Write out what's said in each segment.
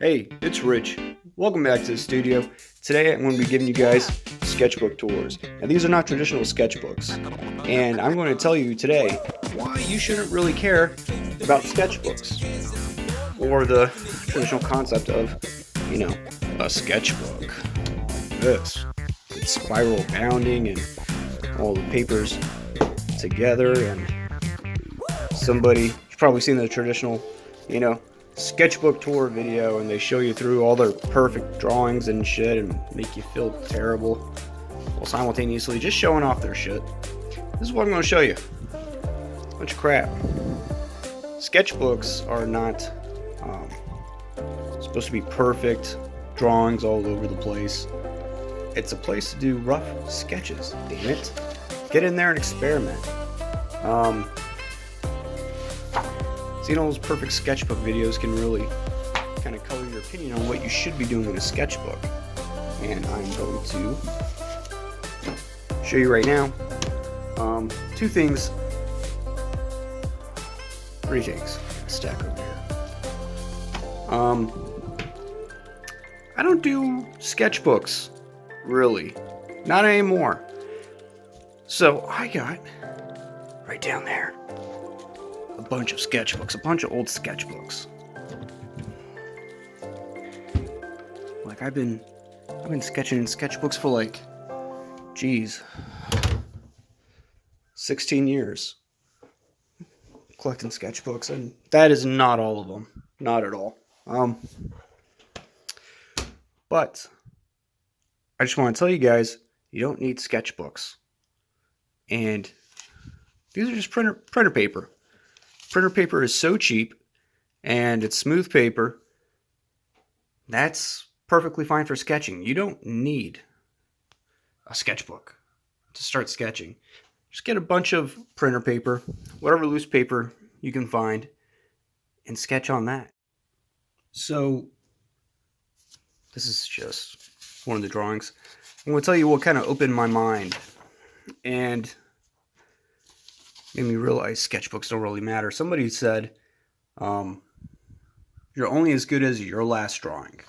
Hey, it's Rich. Welcome back to the studio. Today I'm going to be giving you guys sketchbook tours. Now these are not traditional sketchbooks, and I'm going to tell you today why you shouldn't really care about sketchbooks or the traditional concept of, a sketchbook. This, it's spiral bounding and all the papers together, and you've probably seen the traditional, sketchbook tour video, and they show you through all their perfect drawings and shit and make you feel terrible while simultaneously just showing off their shit. This is what I'm going to show you. A bunch of crap. Sketchbooks are not supposed to be perfect drawings all over the place. It's a place to do rough sketches, damn it. Get in there and experiment. Seeing all those perfect sketchbook videos can really kind of color your opinion on what you should be doing in a sketchbook. And I'm going to show you right now three things. Stack over here. I don't do sketchbooks, really. Not anymore. So I got right down there a bunch of sketchbooks, a bunch of old sketchbooks. Like I've been sketching in sketchbooks for 16 years. Collecting sketchbooks, and that is not all of them. Not at all. But I just want to tell you guys, you don't need sketchbooks. And these are just printer paper. Printer paper is so cheap, and it's smooth paper. That's perfectly fine for sketching. You don't need a sketchbook to start sketching. Just get a bunch of printer paper, whatever loose paper you can find, and sketch on that. So, this is just one of the drawings. I'm going to tell you what kind of opened my mind and made me realize sketchbooks don't really matter. Somebody said, you're only as good as your last drawing.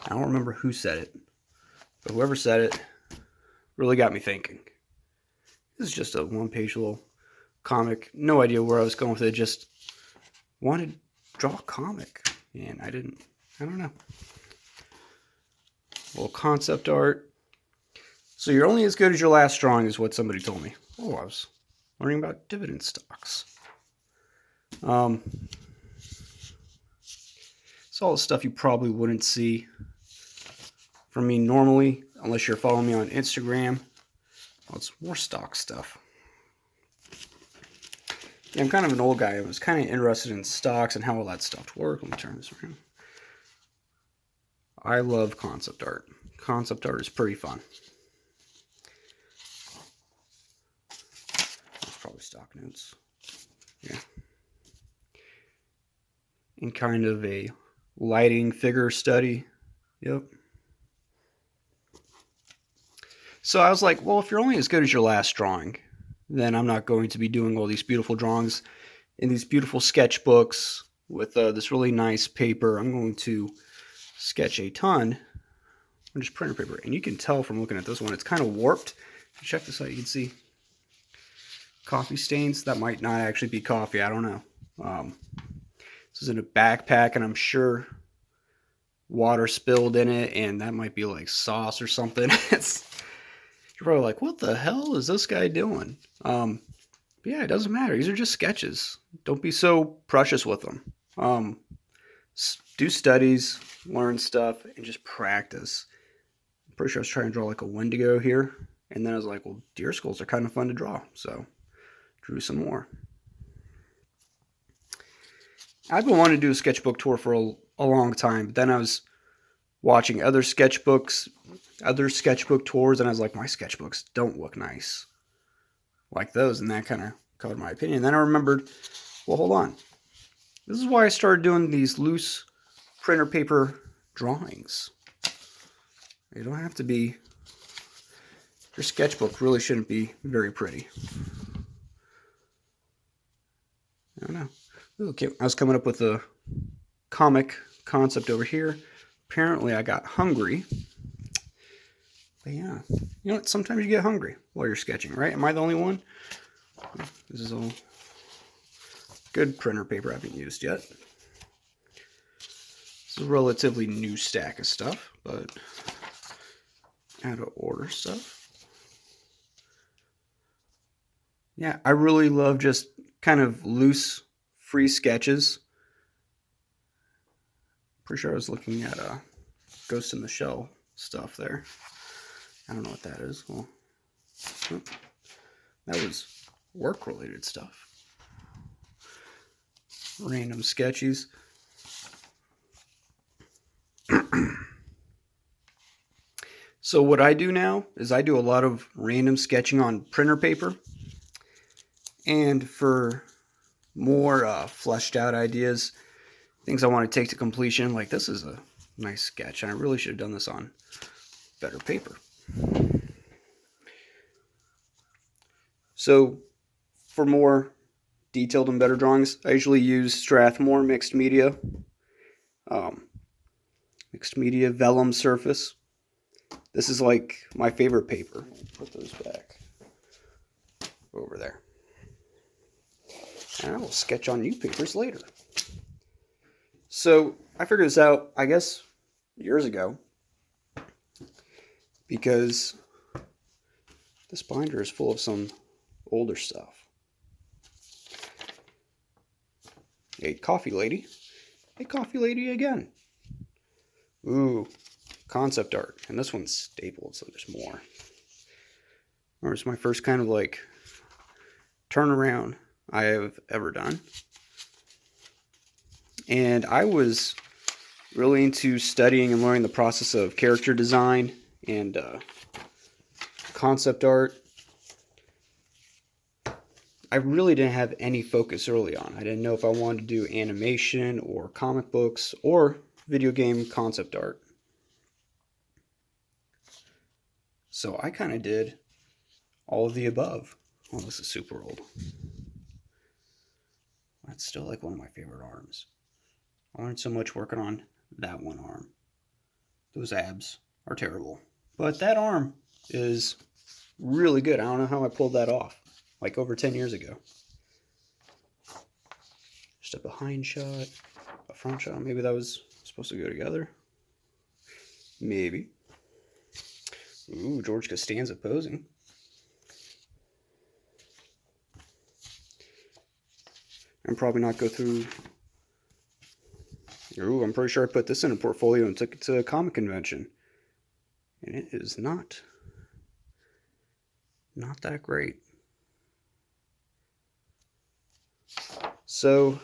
I don't remember who said it, but whoever said it really got me thinking. This is just a one-page little comic. No idea where I was going with it. Just wanted to draw a comic, and I don't know. A little concept art. So you're only as good as your last drawing is what somebody told me. Oh, I was learning about dividend stocks. It's all the stuff you probably wouldn't see from me normally, unless you're following me on Instagram. Oh, it's more stock stuff. Yeah, I'm kind of an old guy. I was kind of interested in stocks and how all that stuff works. Let me turn this around. I love concept art. Concept art is pretty fun. That's probably stock notes. Yeah. In kind of a lighting figure study. Yep. So I was like, well, if you're only as good as your last drawing, then I'm not going to be doing all these beautiful drawings in these beautiful sketchbooks with this really nice paper. I'm going to sketch a ton on just printer paper. And you can tell from looking at this one, it's kind of warped. Check this out. You can see coffee stains. That might not actually be coffee. I don't know. This is in a backpack, and I'm sure water spilled in it, and that might be like sauce or something. You're probably like, what the hell is this guy doing? But yeah, it doesn't matter. These are just sketches. Don't be so precious with them. Do studies, learn stuff, and just practice. I'm pretty sure I was trying to draw like a Wendigo here, and then I was like, well, deer skulls are kind of fun to draw, so drew some more. I've been wanting to do a sketchbook tour for a long time, but then I was watching other sketchbook tours, and I was like, my sketchbooks don't look nice like those, and that kind of colored my opinion. Then I remembered, well, hold on. This is why I started doing these loose printer paper drawings. They don't have to be, your sketchbook really shouldn't be very pretty. I don't know. Okay, I was coming up with a comic concept over here. Apparently I got hungry. But yeah, you know what? Sometimes you get hungry while you're sketching, right? Am I the only one? This is all good printer paper I haven't used yet. This is a relatively new stack of stuff, but out of order stuff. Yeah, I really love just kind of loose, free sketches. Pretty sure I was looking at Ghost in the Shell stuff there. I don't know what that is. Well, that was work-related stuff. Random sketches. So what I do now is I do a lot of random sketching on printer paper. And for more fleshed out ideas, things I want to take to completion, like this is a nice sketch, and I really should have done this on better paper. So for more detailed and better drawings, I usually use Strathmore mixed media vellum surface. This is like my favorite paper. Put those back over there. And I will sketch on new papers later. So I figured this out, I guess, years ago, because this binder is full of some older stuff. A coffee lady. A coffee lady again. Ooh, concept art. And this one's stapled, so there's more. Or it's my first kind of like turnaround I have ever done. And I was really into studying and learning the process of character design and concept art. I really didn't have any focus early on. I didn't know if I wanted to do animation or comic books or video game concept art. So I kind of did all of the above. Oh, this is super old. That's still like one of my favorite arms. I learned so much working on that one arm. Those abs are terrible. But that arm is really good. I don't know how I pulled that off. Like over 10 years ago. Just a behind shot, a front shot. Maybe that was supposed to go together. Maybe. Ooh, George Costanza posing. I'm probably not go through. Ooh, I'm pretty sure I put this in a portfolio and took it to a comic convention. And it is not that great. So,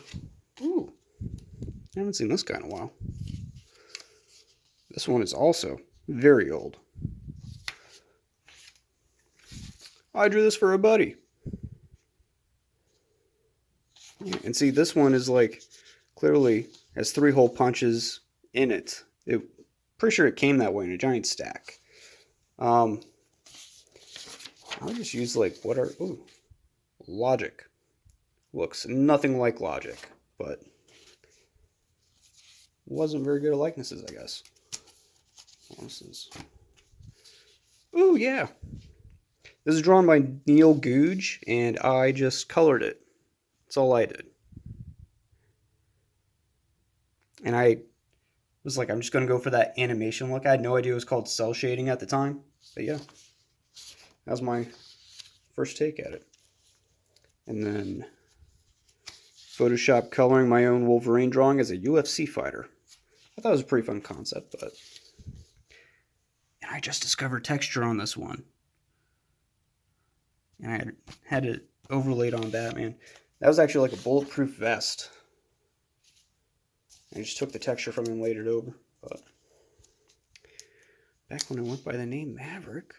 ooh, I haven't seen this guy in a while. This one is also very old. I drew this for a buddy. And see, this one is like, clearly has 3-hole punches in it. Pretty sure it came that way in a giant stack. I'll just use like, Logic. Looks nothing like Logic, but wasn't very good at likenesses, I guess. Ooh, yeah. This is drawn by Neil Googe, and I just colored it. That's all I did. And I was like, I'm just going to go for that animation look. I had no idea it was called cell shading at the time. But yeah, that was my first take at it. And then Photoshop coloring my own Wolverine drawing as a UFC fighter. I thought it was a pretty fun concept, but... And I just discovered texture on this one. And I had it overlaid on Batman. That was actually like a bulletproof vest. I just took the texture from it and laid it over. But back when I went by the name Maverick.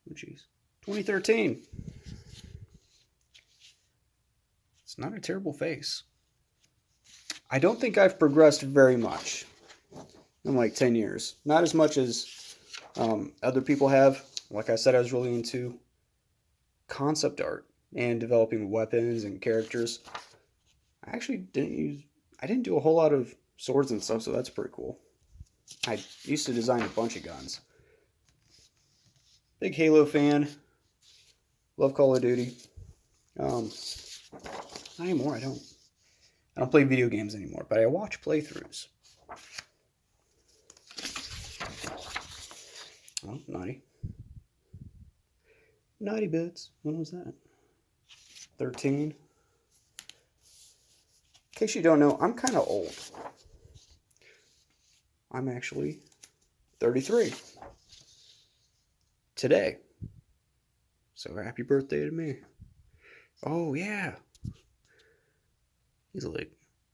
Oh, jeez. 2013. It's not a terrible face. I don't think I've progressed very much in like 10 years. Not as much as other people have. Like I said, I was really into concept art and developing weapons and characters. I actually didn't use I didn't do a whole lot of swords and stuff, so that's pretty cool. I used to design a bunch of guns. Big Halo fan. Love Call of Duty. Not anymore. I don't play video games anymore, but I watch playthroughs. Oh, naughty. Naughty bits. When was that? 13. In case you don't know, I'm kind of old. I'm actually 33 today. So happy birthday to me. Oh, yeah. He's like,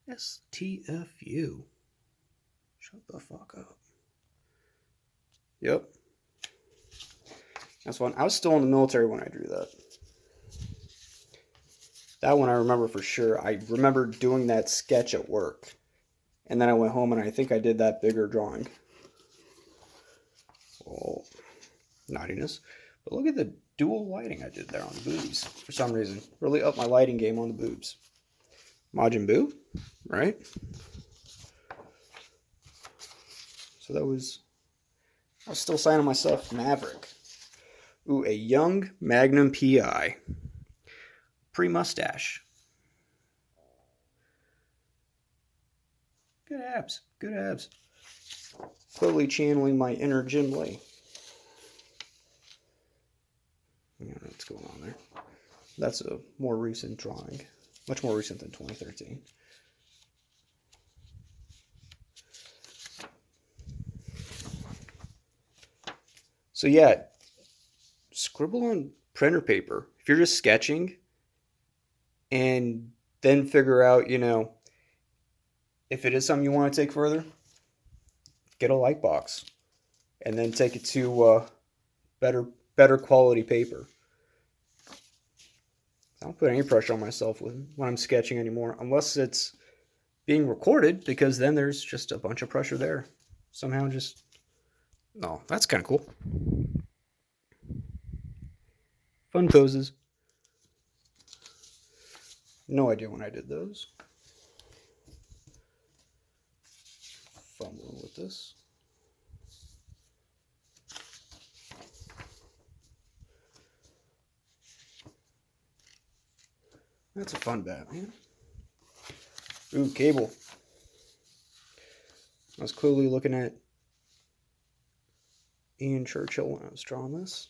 STFU. Shut the fuck up. Yep. That's fun. I was still in the military when I drew that. That one I remember for sure. I remember doing that sketch at work. And then I went home and I think I did that bigger drawing. Oh, naughtiness. But look at the dual lighting I did there on the boobies for some reason. Really upped my lighting game on the boobs. Majin Buu, right? So I was still signing myself Maverick. Ooh, a young Magnum PI. Pre-mustache. Good abs. Good abs. Clearly channeling my inner Jim Lee. I don't know what's going on there. That's a more recent drawing. Much more recent than 2013. So yeah, scribble on printer paper. If you're just sketching and then figure out, if it is something you want to take further, get a light box and then take it to better quality paper. I don't put any pressure on myself when I'm sketching anymore, unless it's being recorded, because then there's just a bunch of pressure there. Somehow just... No, that's kind of cool. Fun poses. No idea when I did those. Fumbling with this. That's a fun bat, man. Ooh, cable. I was clearly looking at Ian Churchill when I was drawing this.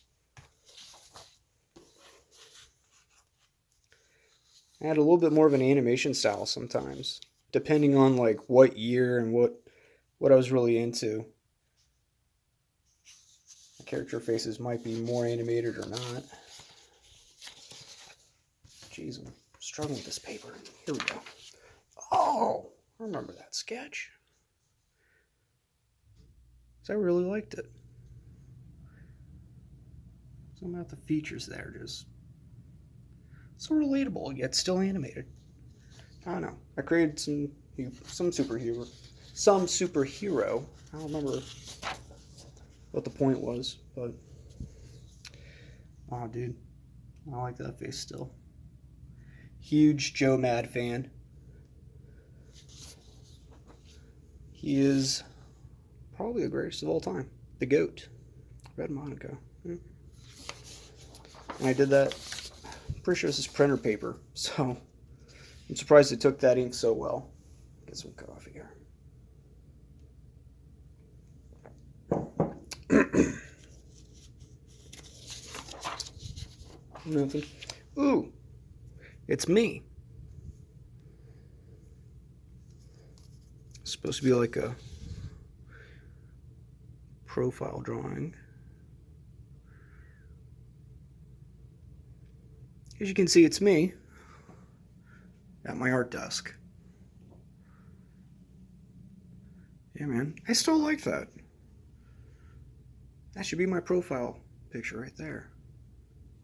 I had a little bit more of an animation style sometimes, depending on like what year and what I was really into. The character faces might be more animated or not. Jeez, I'm struggling with this paper. Here we go. Oh, I remember that sketch. I really liked it. Something about the features there just so relatable yet still animated. I don't know. I created some superhero. I don't remember what the point was, but oh, dude, I like that face still. Huge Joe Mad fan. He is probably the greatest of all time. The GOAT. Red Monaco. Yeah. And I did that. I'm pretty sure this is printer paper, so I'm surprised it took that ink so well. Get some coffee here. Nothing. Ooh, it's me. It's supposed to be like a profile drawing. As you can see, it's me at my art desk. Yeah, man. I still like that. That should be my profile picture right there.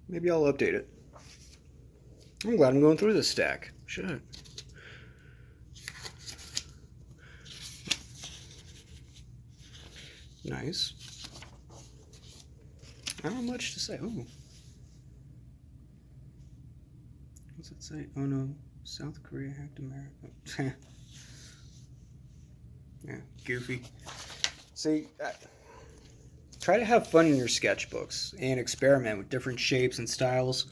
Maybe I'll update it. I'm glad I'm going through this stack. Shit. Nice. I don't have much to say. Ooh. What's it say? Oh no. South Korea hacked America. Yeah, goofy. See, try to have fun in your sketchbooks and experiment with different shapes and styles.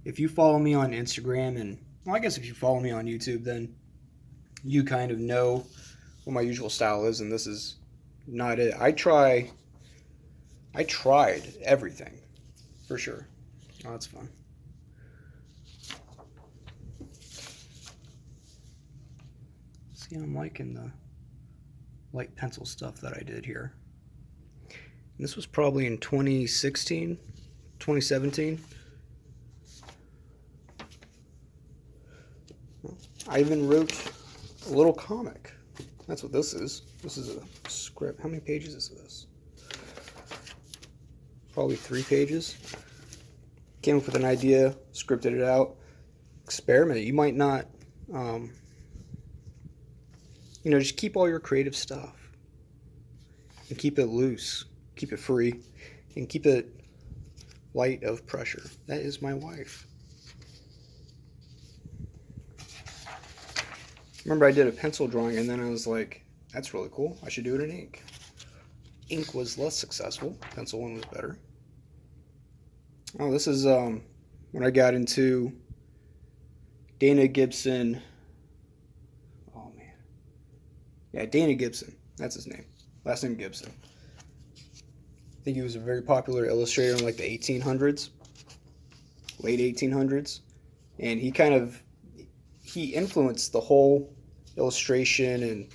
If you follow me on Instagram, and well, I guess if you follow me on YouTube, then you kind of know what my usual style is, and this is not it. I tried everything, for sure. Oh, that's fun. See, I'm liking the light pencil stuff that I did here. And this was probably in 2016, 2017. I even wrote a little comic. That's what this is. This is a script. How many pages is this? Probably 3 pages. Came up with an idea, scripted it out, experimented. You might not, just keep all your creative stuff and keep it loose, keep it free, and keep it light of pressure. That is my wife. Remember, I did a pencil drawing, and then I was like, that's really cool. I should do it in ink. Ink was less successful. Pencil one was better. Oh, this is when I got into Dana Gibson. Oh, man. Yeah, Dana Gibson. That's his name. Last name Gibson. I think he was a very popular illustrator in like the 1800s. Late 1800s. And he influenced the whole illustration and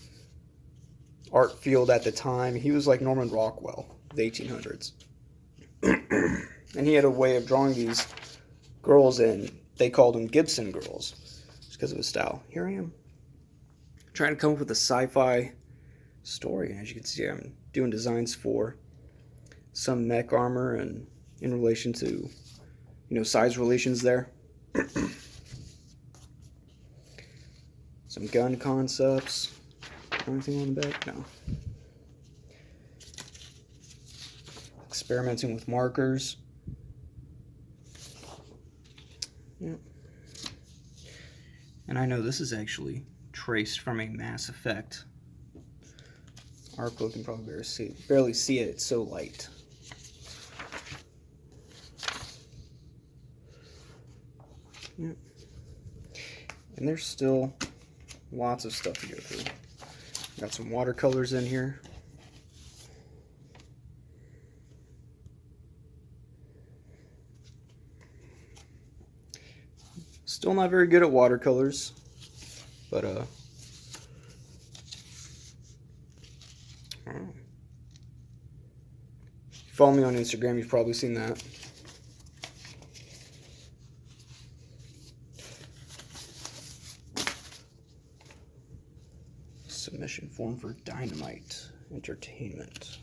art field at the time. He was like Norman Rockwell, the 1800s. And he had a way of drawing these girls, and they called them Gibson girls just because of his style. Here I am trying to come up with a sci-fi story, and as you can see, I'm doing designs for some mech armor and in relation to, size relations there. Some gun concepts. Anything on the back? No. Experimenting with markers. Yep. And I know this is actually traced from a Mass Effect. Arco can probably barely see it. It's so light. Yep. And there's still lots of stuff to go through. Got some watercolors in here. Still not very good at watercolors, but if you follow me on Instagram, you've probably seen that. Submission form for Dynamite Entertainment.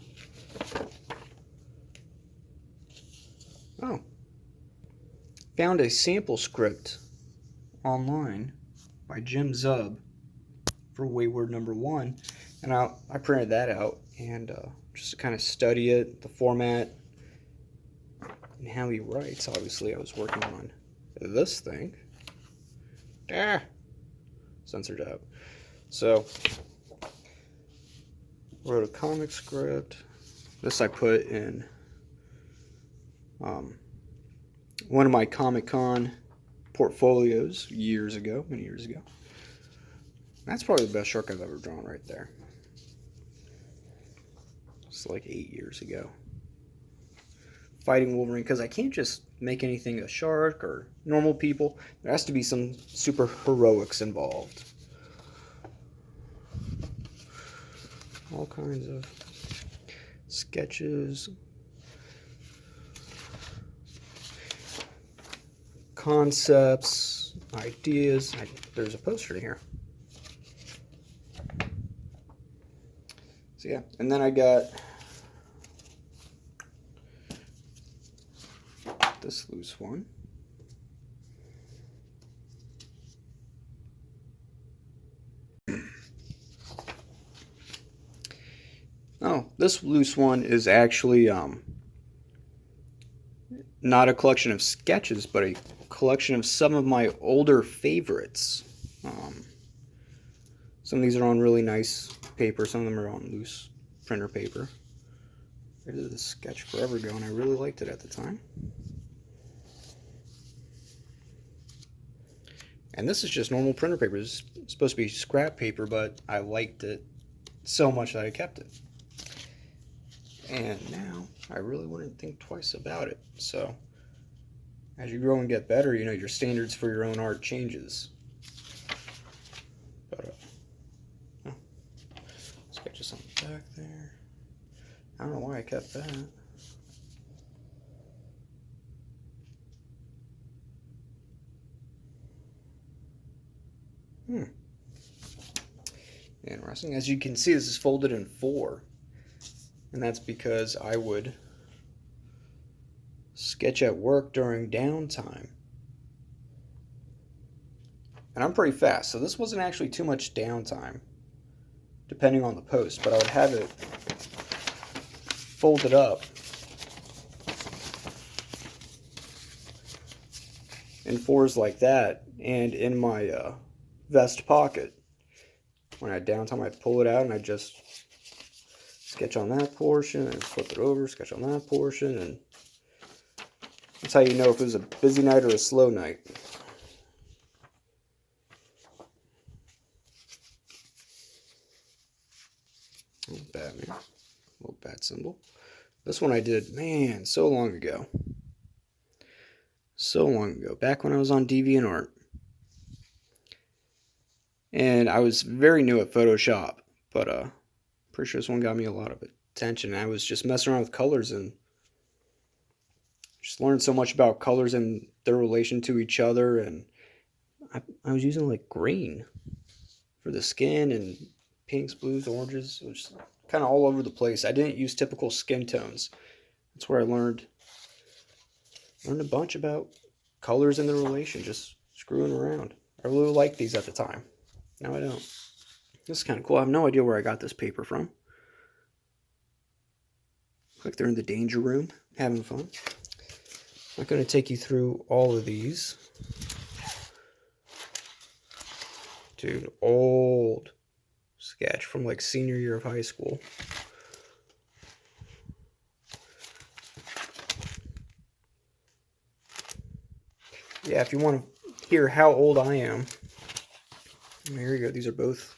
Oh. Found a sample script online by Jim Zub for Wayward #1, and I printed that out and just to kind of study it, the format, and how he writes. Obviously, I was working on this thing. Censored out. So, wrote a comic script. This I put in one of my Comic-Con portfolios many years ago. That's probably the best shark I've ever drawn right there. It's like 8 years ago. Fighting Wolverine, because I can't just make anything a shark or normal people. There has to be some super heroics involved. All kinds of sketches, concepts, ideas. There's a poster here. So yeah, and then I got this loose one. Oh, this loose one is actually not a collection of sketches, but a collection of some of my older favorites. Some of these are on really nice paper. Some of them are on loose printer paper. I did this sketch forever ago, and I really liked it at the time. And this is just normal printer paper. It's supposed to be scrap paper, but I liked it so much that I kept it. And now I really wouldn't think twice about it. So as you grow and get better, you know, your standards for your own art changes. But sketches on the back there. I don't know why I kept that. Interesting. As you can see, this is folded in 4. And that's because I would sketch at work during downtime. And I'm pretty fast, so this wasn't actually too much downtime, depending on the post, but I would have it folded up in 4s like that, and in my vest pocket. When I had downtime, I'd pull it out and I'd just sketch on that portion and flip it over, sketch on that portion, and that's how you know if it was a busy night or a slow night. Little Batman, little bat symbol. This one I did, man, so long ago. So long ago, back when I was on DeviantArt. And I was very new at Photoshop, but pretty sure this one got me a lot of attention. I was just messing around with colors and just learned so much about colors and their relation to each other. And I was using like green for the skin and pinks, blues, oranges. It was kind of all over the place. I didn't use typical skin tones. That's where I learned a bunch about colors and their relation, just screwing around. I really liked these at the time. Now I don't. This is kind of cool. I have no idea where I got this paper from. Looks like they're in the danger room, having fun. I'm not going to take you through all of these. Dude, old sketch from like senior year of high school. Yeah, if you want to hear how old I am, here you go. These are both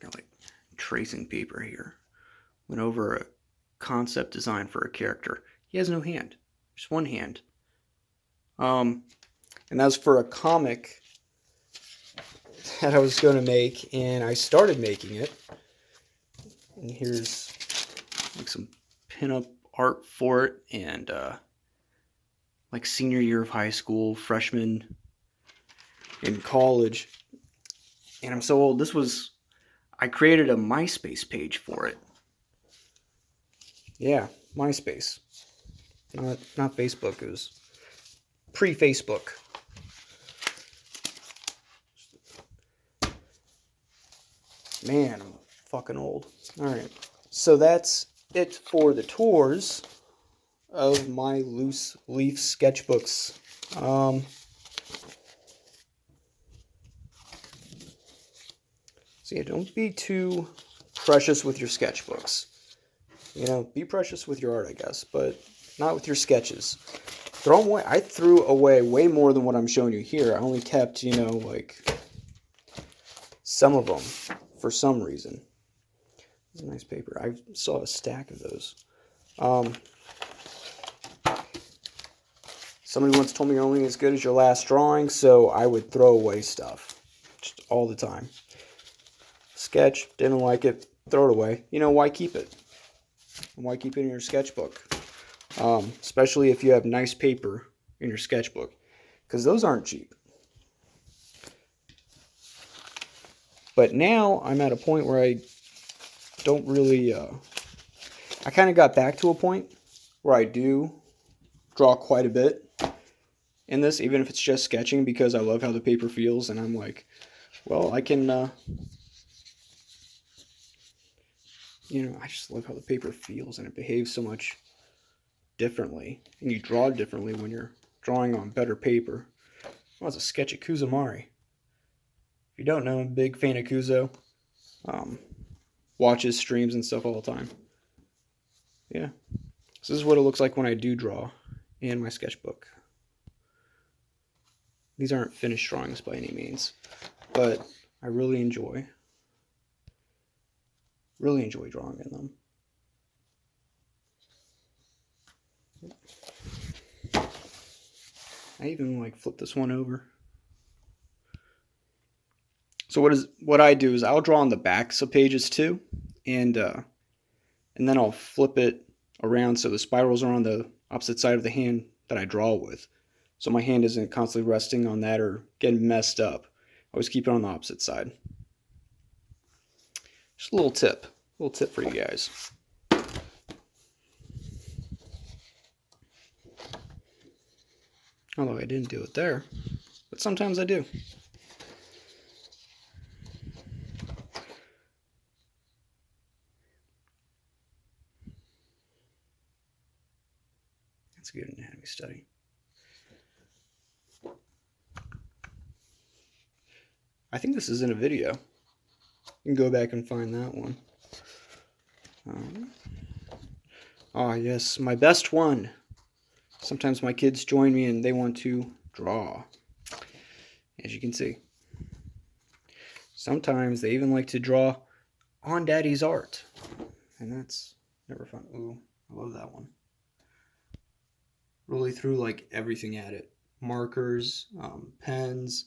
got like tracing paper here. Went over a concept design for a character. He has no hand, just one hand. And that was for a comic that I was going to make, and I started making it. And here's like some pinup art for it, and like senior year of high school, freshman in college. And I'm so old. I created a MySpace page for it. Yeah, MySpace. Not Facebook. It was pre-Facebook. Man, I'm fucking old. Alright, so that's it for the tours of my loose leaf sketchbooks. So yeah, don't be too precious with your sketchbooks. You know, be precious with your art, I guess, but not with your sketches. Throw them away. I threw away way more than what I'm showing you here. I only kept, you know, like some of them for some reason. It's a nice paper. I saw a stack of those. Somebody once told me you're only as good as your last drawing, so I would throw away stuff just all the time. Sketch, didn't like it, throw it away. You know, why keep it? Why keep it in your sketchbook? Especially if you have nice paper in your sketchbook, because those aren't cheap. But now I'm at a point where I don't really, I kind of got back to a point where I do draw quite a bit in this, even if it's just sketching, because I love how the paper feels, and I'm like, well, I can, you know, I just love how the paper feels, and it behaves so much differently, and you draw differently when you're drawing on better paper. Oh, it's a sketch at Kuzumari. If you don't know, I'm a big fan of Kuzo. Watches streams and stuff all the time. Yeah. So this is what it looks like when I do draw in my sketchbook. These aren't finished drawings by any means, but I really enjoy drawing in them. I even like flip this one over. So what I do is I'll draw on the backs of pages too, and then I'll flip it around so the spirals are on the opposite side of the hand that I draw with. So my hand isn't constantly resting on that or getting messed up. I always keep it on the opposite side. Just a little tip for you guys. Although I didn't do it there, but sometimes I do. That's a good anatomy study. I think this is in a video. You can go back and find that one. Yes, my best one. Sometimes my kids join me and they want to draw, as you can see. Sometimes they even like to draw on Daddy's art, and that's never fun. Ooh, I love that one. Really threw like everything at it. Markers, pens,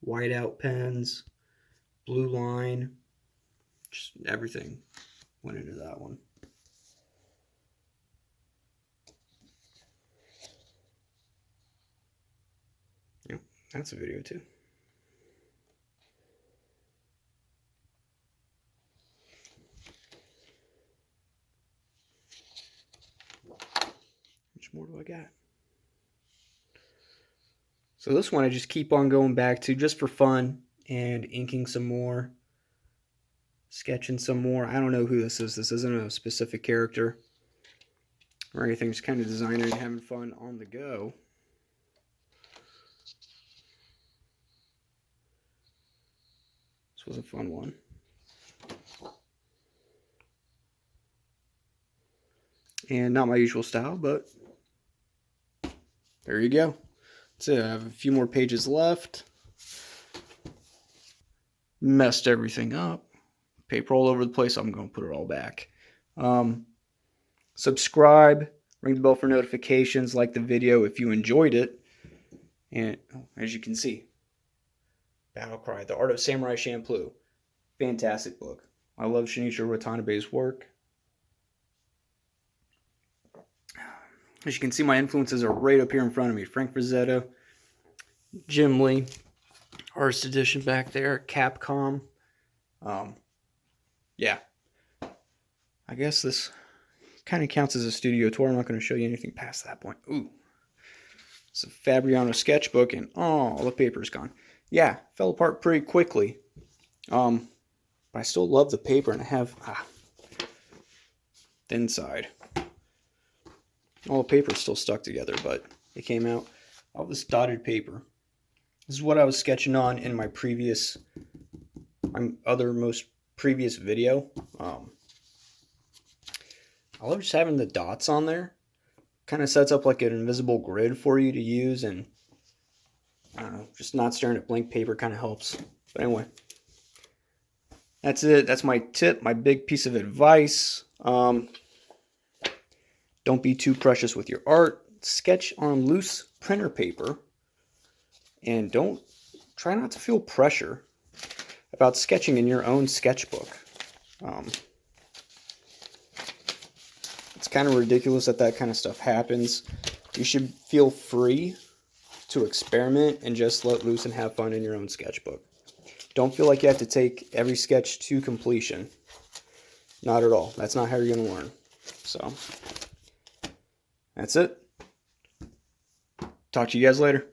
whiteout pens, blue line, just everything went into that one. Yep, that's a video too. How much more do I got? So this one I just keep on going back to just for fun and inking some more, sketching some more. I don't know who this is. This isn't a specific character or anything. Just kind of designing and having fun on the go. This was a fun one. And not my usual style, but there you go. That's it. I have a few more pages left. Messed everything up. Paper all over the place. I'm going to put it all back. Subscribe. Ring the bell for notifications. Like the video if you enjoyed it. And as you can see, Battle Cry, The Art of Samurai Champloo. Fantastic book. I love Shinichiro Watanabe's work. As you can see, my influences are right up here in front of me. Frank Frazetta, Jim Lee, Artist Edition back there, Capcom. Yeah. I guess this kind of counts as a studio tour. I'm not going to show you anything past that point. Ooh. It's a Fabriano sketchbook, and all the paper's gone. Yeah, fell apart pretty quickly. But I still love the paper, and I have thin side. All the paper's still stuck together, but it came out. All this dotted paper. This is what I was sketching on in my most previous video. I love just having the dots on there. Kind of sets up like an invisible grid for you to use, and I don't know, just not staring at blank paper kind of helps. But anyway, that's it. That's my tip, my big piece of advice. Don't be too precious with your art. Sketch on loose printer paper. And try not to feel pressure about sketching in your own sketchbook. It's kind of ridiculous that kind of stuff happens. You should feel free to experiment and just let loose and have fun in your own sketchbook. Don't feel like you have to take every sketch to completion. Not at all. That's not how you're going to learn. So, that's it. Talk to you guys later.